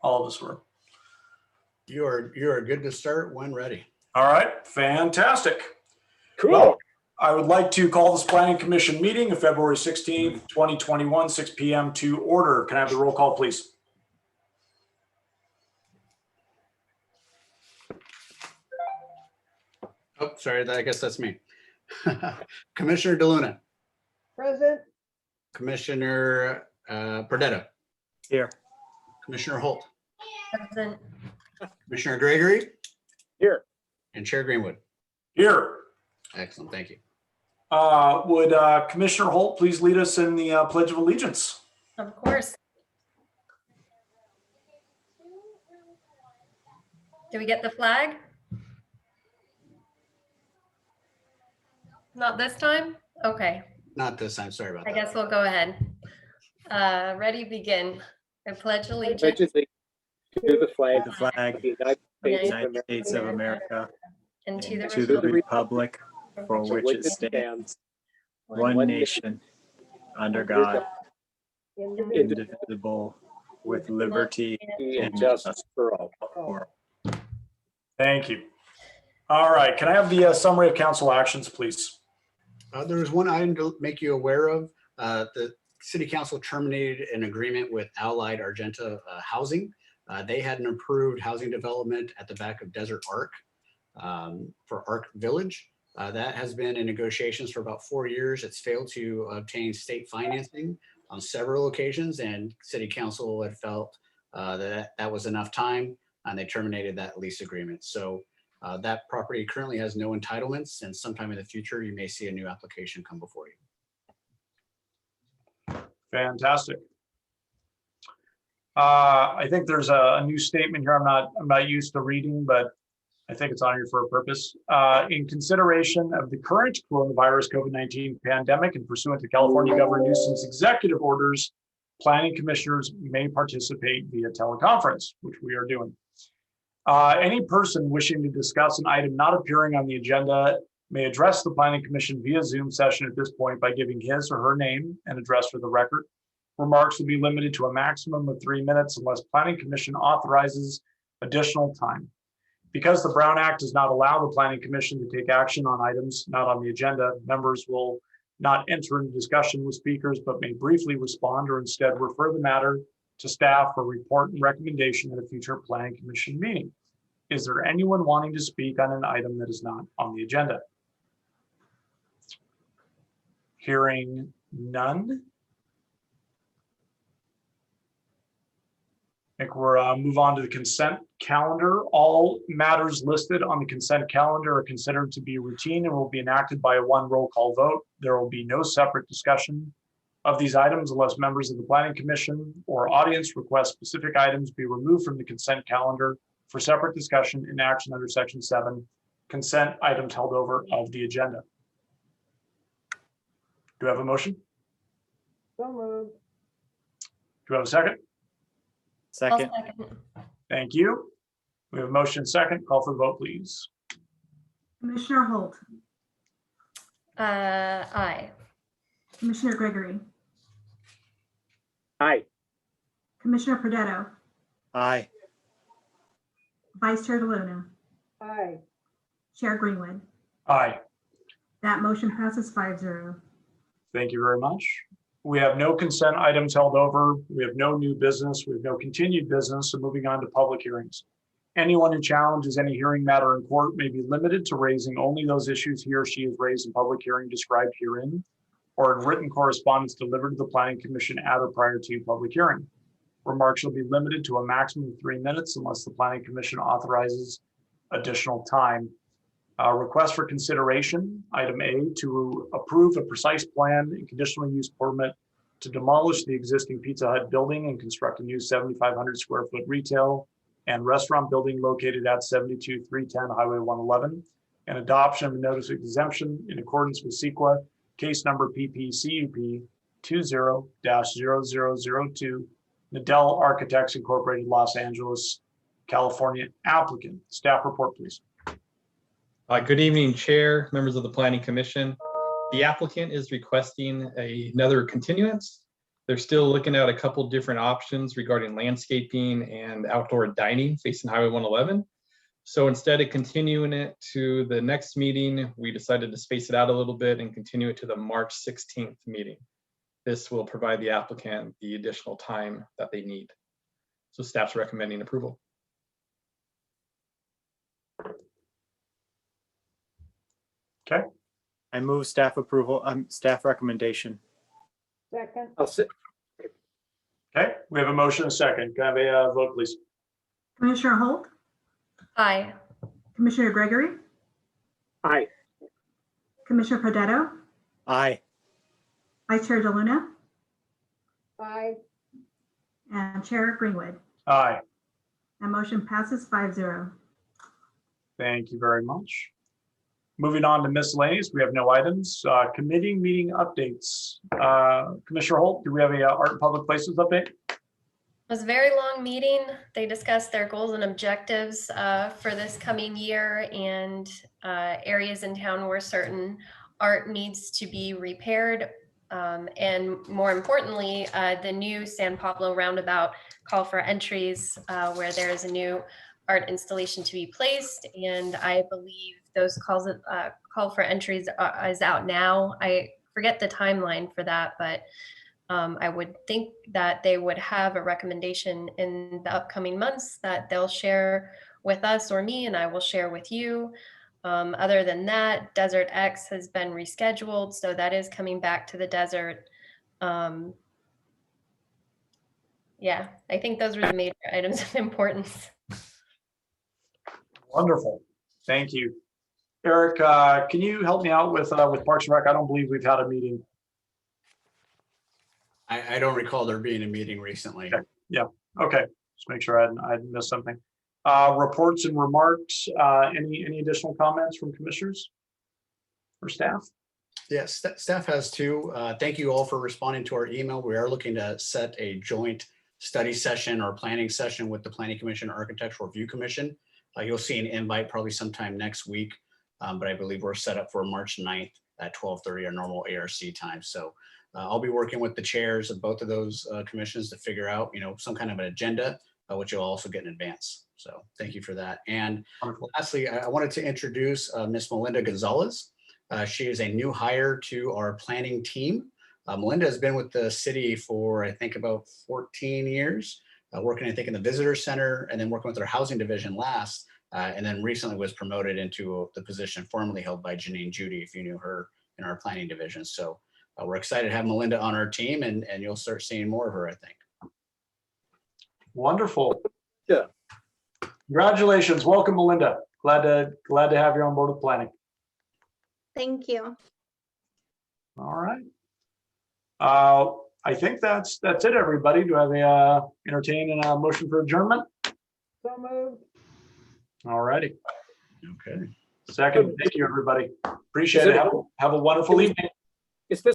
All of us were. You are good to start when ready. All right, fantastic. Cool. Well, I would like to call this Planning Commission meeting of February 16th, 2021, 6 p.m. to order. Can I have the roll call, please? Oh, sorry, I guess that's me. Commissioner DeLuna, Present. Commissioner Perdetta, Here. Commissioner Holt, Present. Commissioner Gregory, Here. and Chair Greenwood. Here. Excellent, thank you. Would Commissioner Holt please lead us in the Pledge of Allegiance? Of course. Do we get the flag? Not this time? Okay, Not this time, sorry about I that. guess we'll go ahead. Ready, begin. I pledge allegiance Pledges to the flag The flag of the United States of of America, and to the to the republic republic for for which it stands, one one nation, under God, indivisible, with liberty and justice for all. for all. Thank you. All right, can I have the summary of council actions, please? There was one item to make you aware of. The City Council terminated an agreement with Allied Argenta Housing. They had an approved housing development at the back of Desert Arc for Arc Village. That has been in negotiations for about 4 years. It's failed to obtain state financing on several occasions, and City Council had felt that was enough time, and they terminated that lease agreement. So that property currently has no entitlements, and sometime in the future, you may see a new application come before you. Fantastic. I think there's a new statement here. I'm not used to reading, but I think it's on here for a purpose. In consideration of the current coronavirus COVID-19 pandemic and pursuant to California Governor Newsom's executive orders, planning commissioners may participate via teleconference, which we are doing. Any person wishing to discuss an item not appearing on the agenda may address the Planning Commission via Zoom session at this point by giving his or her name and address for the record. Remarks will be limited to a maximum of 3 minutes unless Planning Commission authorizes additional time. Because the Brown Act does not allow the Planning Commission to take action on items not on the agenda, members will not enter into discussion with speakers, but may briefly respond or instead refer the matter to staff for report and recommendation at a future Planning Commission meeting. Is there anyone wanting to speak on an item that is not on the agenda? Hearing none. I think we're move on to the consent calendar. All matters listed on the consent calendar are considered to be routine and will be enacted by a one roll call vote. There will be no separate discussion of these items unless members of the Planning Commission or audience request specific items be removed from the consent calendar for separate discussion in action under Section 7, consent items held over of the agenda. Do I have a motion? So moved. Do I have a second? I'll Second. second. Thank you. We have a motion second. Call for the vote, please. Commissioner Holt, Aye. Commissioner Gregory, Aye. Commissioner Perdetta, Aye. Vice Chair DeLuna, Aye. Chair Greenwood. Aye. That motion passes 5-0. Thank you very much. We have no consent items held over. We have no new business. We have no continued business. So moving on to public hearings. Anyone who challenges any hearing matter in court may be limited to raising only those issues he or she has raised in public hearing described herein, or in written correspondence delivered to the Planning Commission at or prior to public hearing. Remarks shall be limited to a maximum of 3 minutes unless the Planning Commission authorizes additional time. Request for consideration, item A, to approve a precise plan and conditional use permit to demolish the existing Pizza Hut building and construct a new 7,500 square foot retail and restaurant building located at 72310 Highway 111, and adoption of a notice of exemption in accordance with CEQA, case number PPCUP 20-0002, Nadell Architects Incorporated, Los Angeles, California applicant. Staff report, please. Good evening, Chair, members of the Planning Commission. The applicant is requesting another continuance They're still looking at a couple different options regarding landscaping and outdoor dining facing Highway 111. So instead of continuing it to the next meeting, we decided to space it out a little bit and continue it to the March 16th meeting. This will provide the applicant the additional time that they need. So staff's recommending approval. I move staff approval, staff recommendation. Second. Okay, we have a motion, and a second. Can I have a vote, please? Commissioner Holt, Aye. Commissioner Gregory, Aye. Commissioner Pradetto, Aye. Vice Chair DeLuna, Aye. and Chair Greenwood. Aye, That motion passes 5-0. thank you very much. Moving on to miscellaneous, we have no items. Committee meeting updates. Commissioner Holt, do we have a Art and Public Places update? It was a very long meeting. They discussed their goals and objectives for this coming year and areas in town where certain art needs to be repaired. And more importantly, the new San Pablo roundabout call for entries where there is a new art installation to be placed. And I believe those call for entries is out now. I forget the timeline for that, but I would think that they would have a recommendation in the upcoming months that they'll share with us or me, and I will share with you. Other than that, Desert X has been rescheduled, so that is coming back to the desert. Yeah, I think those were the major items of importance. Wonderful, thank you. Eric, can you help me out with Parks and Rec? I don't believe we've had a meeting. I don't recall there being a meeting recently. Okay, just make sure I didn't miss something. Reports and remarks, any additional comments from commissioners or staff? Yes, staff has two. Thank you all for responding to our email. We are looking to set a joint study session or planning session with the Planning Commission, Architectural Review Commission. You'll see an invite probably sometime next week, but I believe we're set up for March 9th at 12:30 our normal ARC time. So I'll be working with the chairs of both of those commissions to figure out, some kind of an agenda, which you'll also get in advance. So thank you for that. And Wonderful. lastly, I wanted to introduce Miss Melinda Gonzalez. She is a new hire to our planning team. Melinda has been with the city for, I think, about 14 years, working, I think, in the visitor center and then working with our housing division last, and then recently was promoted into the position formerly held by Janine Judy, if you knew her, in our planning division. So we're excited to have Melinda on our team, and you'll start seeing more of her, I think. Wonderful. Yeah. Congratulations, welcome Melinda. Glad to have you on board with planning. Thank you. All right. I think that's it, everybody. Do I have a entertain a motion for adjournment? So moved. All righty. Okay. Second, thank you, everybody. Appreciate it. Have a wonderful evening. Is this